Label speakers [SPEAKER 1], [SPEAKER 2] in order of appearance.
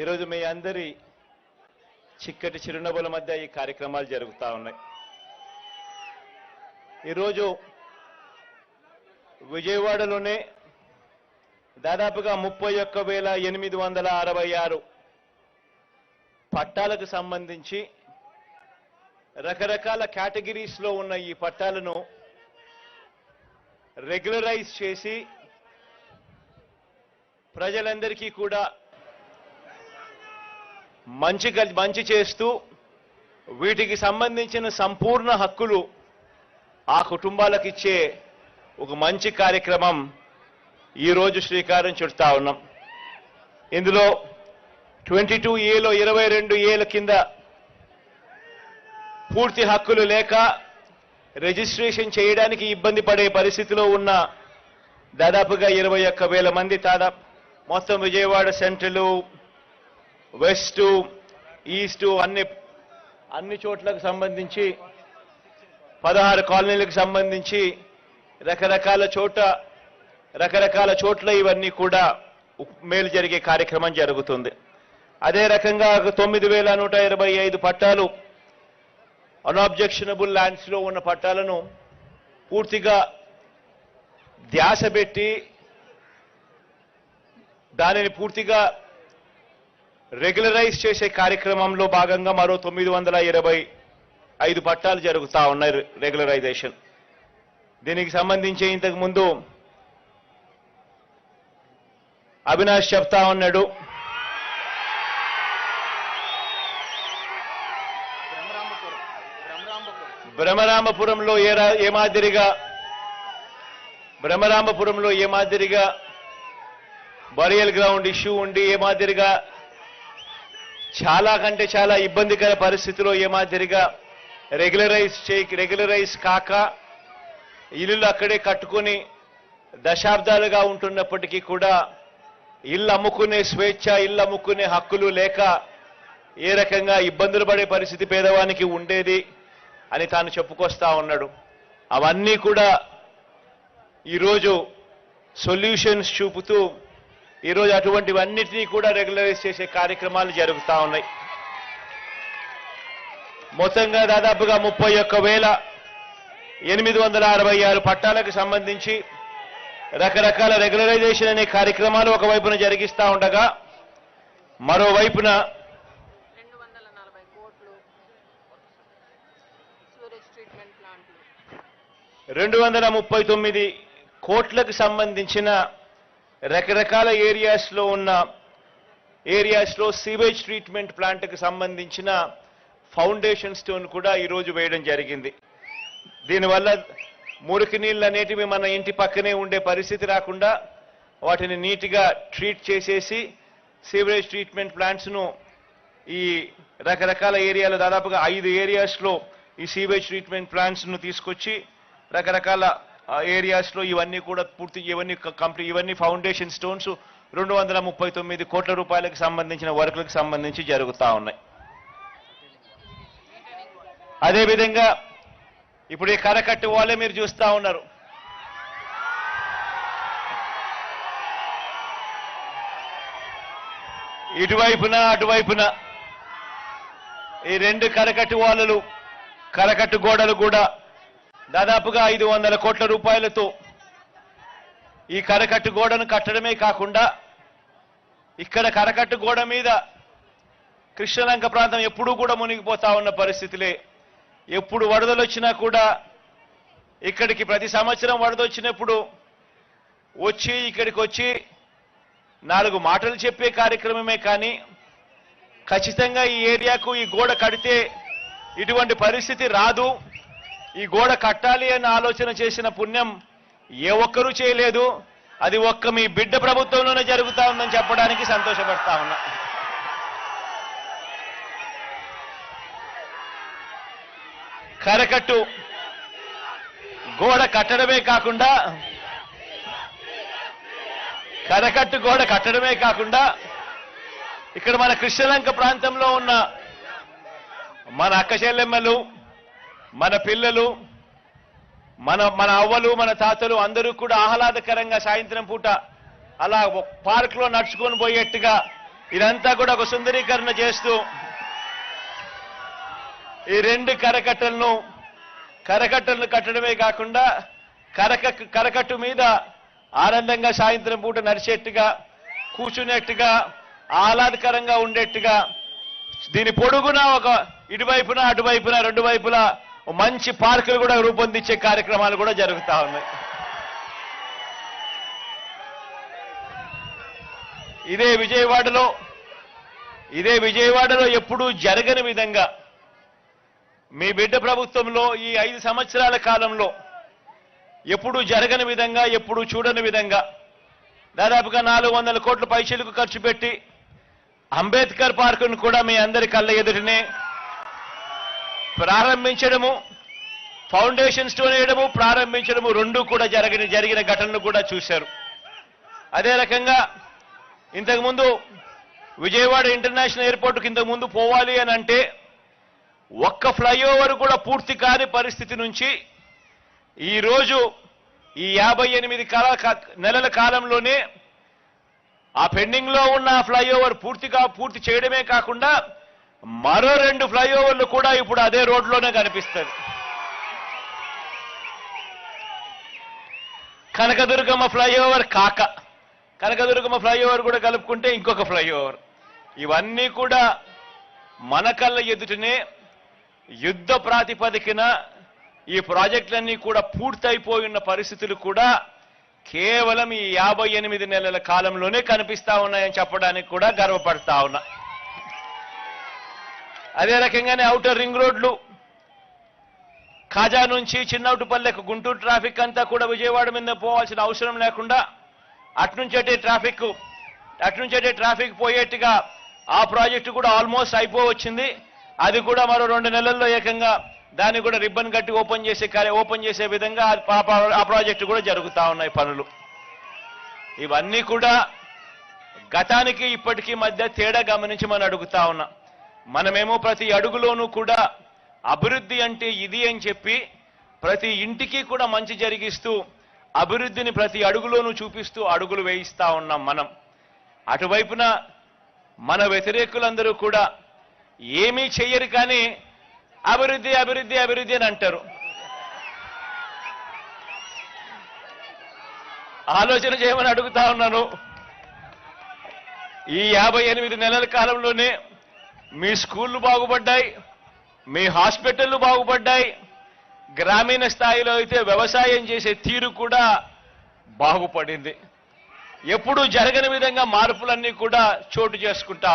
[SPEAKER 1] ఈరోజు మీ అందరి చిక్కటి చిరునవ్వుల మధ్య ఈ కార్యక్రమాలు జరుగుతూ ఉన్నాయి. ఈరోజు విజయవాడలోనే దాదాపుగా 31,866 పట్టాలకు సంబంధించి రకరకాల కేటగిరీస్లో ఉన్న ఈ పట్టాలను రెగ్యులరైజ్ చేసి ప్రజలందరికీ కూడా మంచి చేస్తూ వీటికి సంబంధించిన సంపూర్ణ హక్కులు ఆ కుటుంబాలకు ఇచ్చే ఒక మంచి కార్యక్రమం ఈరోజు శ్రీకారం చుడతా ఉన్నాం. ఇందులో 22A లో 22A కింద పూర్తి హక్కులు లేక రిజిస్ట్రేషన్ చేయడానికి ఇబ్బంది పడే పరిస్థితిలో ఉన్న దాదాపుగా 21,000 మంది మొత్తం విజయవాడ సెంట్రల్, వెస్ట్, ఈస్ట్ అన్ని చోట్లకు సంబంధించి 16 కాలనీలకు సంబంధించి రకరకాల చోట్ల ఇవన్నీ కూడా మేలు జరిగే కార్యక్రమం జరుగుతుంది. అదే రకంగా 9,125 పట్టాలు అన్అబ్జెక్షనబుల్ ల్యాండ్స్ లో ఉన్న పట్టాలను పూర్తిగా ధ్యాస పెట్టి దానిని పూర్తిగా రెగ్యులరైజ్ చేసే కార్యక్రమంలో భాగంగా మరో 925 పట్టాలు జరుగుతూ ఉన్నాయి రెగ్యులరైజేషన్. దీనికి సంబంధించి ఇంతకు ముందు అవినాష్ చెప్తా ఉన్నాడు, బ్రహ్మరామపురంలో ఏ మాదిరిగా బరియల్ గ్రౌండ్ ఇష్యూ ఉండి ఏ మాదిరిగా చాలా కంటే చాలా ఇబ్బందికర పరిస్థితిలో ఏ మాదిరిగా రెగ్యులరైజ్ కాక ఇల్లు అక్కడే కట్టుకొని దశాబ్దాలుగా ఉంటున్నప్పటికీ కూడా ఇల్లు అమ్ముకునే స్వేచ్ఛ, ఇల్లు అమ్ముకునే హక్కులు లేక ఏ రకంగా ఇబ్బందులు పడే పరిస్థితి పేదవానికి ఉండేది అని తాను చెప్పుకొస్తా ఉన్నాడు. అవన్నీ కూడా ఈరోజు సొల్యూషన్స్ చూపుతూ ఈరోజు అటువంటివన్నిటినీ కూడా రెగ్యులరైజ్ చేసే కార్యక్రమాలు జరుగుతూ ఉన్నాయి. మొత్తంగా దాదాపుగా 31,866 పట్టాలకు సంబంధించి రకరకాల రెగ్యులరైజేషన్ అనే కార్యక్రమాలు ఒకవైపున జరిగిస్తూ ఉండగా మరోవైపున 239 కోట్లకు సంబంధించిన రకరకాల ఏరియాస్లో సీవేజ్ ట్రీట్మెంట్ ప్లాంట్కి సంబంధించిన ఫౌండేషన్ స్టోన్ కూడా ఈరోజు వేయడం జరిగింది. దీనివల్ల మురికి నీళ్ళు అనేటివి మన ఇంటి పక్కనే ఉండే పరిస్థితి రాకుండా వాటిని నీట్గా ట్రీట్ చేసేసి సీవేజ్ ట్రీట్మెంట్ ప్లాంట్స్ను ఈ రకరకాల ఏరియాలో దాదాపుగా 5 ఏరియాస్లో ఈ సీవేజ్ ట్రీట్మెంట్ ప్లాంట్స్ను తీసుకొచ్చి రకరకాల ఏరియాస్లో ఇవన్నీ కూడా ఇవన్నీ ఫౌండేషన్ స్టోన్స్ 239 కోట్ల రూపాయలకు సంబంధించిన వర్కులకు సంబంధించి జరుగుతూ ఉన్నాయి. అదేవిధంగా ఇప్పుడు ఈ కరకట్టు వాళ్ళే మీరు చూస్తూ ఉన్నారు. ఇటువైపున అటువైపున ఈ 2 కరకట్టు గోడలు కూడా దాదాపుగా 500 కోట్ల రూపాయలతో ఈ కరకట్టు గోడను కట్టడమే కాకుండా ఇక్కడ కరకట్టు గోడ మీద కృష్ణలంక ప్రాంతం ఎప్పుడూ కూడా మునిగిపోతా ఉన్న పరిస్థితులే. ఎప్పుడు వరదలు వచ్చినా కూడా ఇక్కడికి ప్రతి సంవత్సరం వరద వచ్చినప్పుడు ఇక్కడికి వచ్చి 4 మాటలు చెప్పే కార్యక్రమమే కానీ ఖచ్చితంగా ఈ ఏరియాకు ఈ గోడ కడితే ఇటువంటి పరిస్థితి రాదు, ఈ గోడ కట్టాలి అన్న ఆలోచన చేసిన పుణ్యం ఏ ఒక్కరూ చేయలేదు. అది ఒక్క మీ బిడ్డ ప్రభుత్వంలోనే జరుగుతా ఉందని చెప్పడానికి సంతోషపడతా ఉన్నా. కరకట్టు గోడ కట్టడమే కాకుండా ఇక్కడ మన కృష్ణలంక ప్రాంతంలో ఉన్న మన అక్క చెల్లెమ్మలు, మన పిల్లలు, మన అవ్వలు, మన తాతలు అందరూ కూడా ఆహ్లాదకరంగా సాయంత్రం పూట అలా పార్క్ లో నడుచుకొని పోయేట్టుగా ఇదంతా కూడా ఒక సుందరీకరణ చేస్తూ ఈ రెండు కరకట్టలను కట్టడమే కాకుండా కరకట్టు మీద ఆనందంగా సాయంత్రం పూట నడిచేట్టుగా కూర్చునేట్టుగా ఆహ్లాదకరంగా ఉండేట్టుగా దీని పొడుగున ఒక ఇటువైపున అటువైపున రెండు వైపులా మంచి పార్కులు కూడా రూపొందించే కార్యక్రమాలు కూడా జరుగుతా ఉన్నాయి. ఇదే విజయవాడలో ఎప్పుడూ జరగని విధంగా మీ బిడ్డ ప్రభుత్వంలో ఈ 5 సంవత్సరాల కాలంలో ఎప్పుడూ జరగని విధంగా ఎప్పుడూ చూడని విధంగా దాదాపుగా 400 కోట్ల పైసలకు ఖర్చు పెట్టి అంబేద్కర్ పార్కును కూడా మీ అందరి కళ్ళ ఎదుటనే ప్రారంభించడము, ఫౌండేషన్ స్టోన్ వేయడము, ప్రారంభించడము రెండూ కూడా జరిగిన ఘటనలు కూడా చూశారు. అదే రకంగా ఇంతకుముందు విజయవాడ ఇంటర్నేషనల్ ఎయిర్పోర్ట్కి ఇంతకుముందు పోవాలి అని అంటే ఒక్క ఫ్లైఓవర్ కూడా పూర్తి కాని పరిస్థితి నుంచి ఈరోజు ఈ 58 నెలల కాలంలోనే ఆ పెండింగ్ లో ఉన్న ఫ్లైఓవర్ పూర్తి చేయడమే కాకుండా మరో 2 ఫ్లైఓవర్లు కూడా ఇప్పుడు అదే రోడ్లోనే కనిపిస్తుంది. కనకదుర్గమ్మ ఫ్లైఓవర్ కనకదుర్గమ్మ ఫ్లైఓవర్ కూడా కలుపుకుంటే ఇంకొక ఫ్లైఓవర్. ఇవన్నీ కూడా మన కళ్ళ ఎదుటనే యుద్ధ ప్రాతిపదికన ఈ ప్రాజెక్టులన్నీ కూడా పూర్తయిపోయిన పరిస్థితులు కూడా కేవలం ఈ 58 నెలల కాలంలోనే కనిపిస్తా ఉన్నాయని చెప్పడానికి కూడా గర్వపడతా ఉన్నా. అదే రకంగానే ఔటర్ రింగ్ రోడ్లు కాజా నుంచి చిన్నౌటుపల్లెకు గుంటూరు ట్రాఫిక్ అంతా కూడా విజయవాడ మీద పోవాల్సిన అవసరం లేకుండా అట్నుంచటే ట్రాఫిక్ పోయేట్టుగా ఆ ప్రాజెక్టు కూడా ఆల్మోస్ట్ అయిపోవచ్చింది. అది కూడా మరో 2 నెలల్లో ఏకంగా దాన్ని కూడా రిబ్బన్ కట్టి ఓపెన్ చేసే విధంగా ఆ ప్రాజెక్టు కూడా జరుగుతా ఉన్నాయి పనులు. ఇవన్నీ కూడా గతానికి ఇప్పటికీ మధ్య తేడా గమనించి మనం అడుగుతా ఉన్నా. మనమేమో ప్రతి అడుగులోనూ కూడా అభివృద్ధి అంటే ఇది అని చెప్పి ప్రతి ఇంటికి కూడా మంచి జరిగిస్తూ అభివృద్ధిని ప్రతి అడుగులోనూ చూపిస్తూ అడుగులు వేయిస్తా ఉన్నాం మనం. అటువైపున మన వ్యతిరేకులందరూ కూడా ఏమీ చెయ్యరు కానీ అభివృద్ధి అభివృద్ధి అభివృద్ధి అని అంటారు. ఆలోచన చేయమని అడుగుతా ఉన్నాను. ఈ 58 నెలల కాలంలోనే మీ స్కూళ్లు బాగుపడ్డాయి, మీ హాస్పిటళ్లు బాగుపడ్డాయి, గ్రామీణ స్థాయిలో అయితే వ్యవసాయం చేసే తీరు కూడా బాగుపడింది. ఎప్పుడూ జరగని విధంగా మార్పులన్నీ కూడా చోటు చేసుకుంటా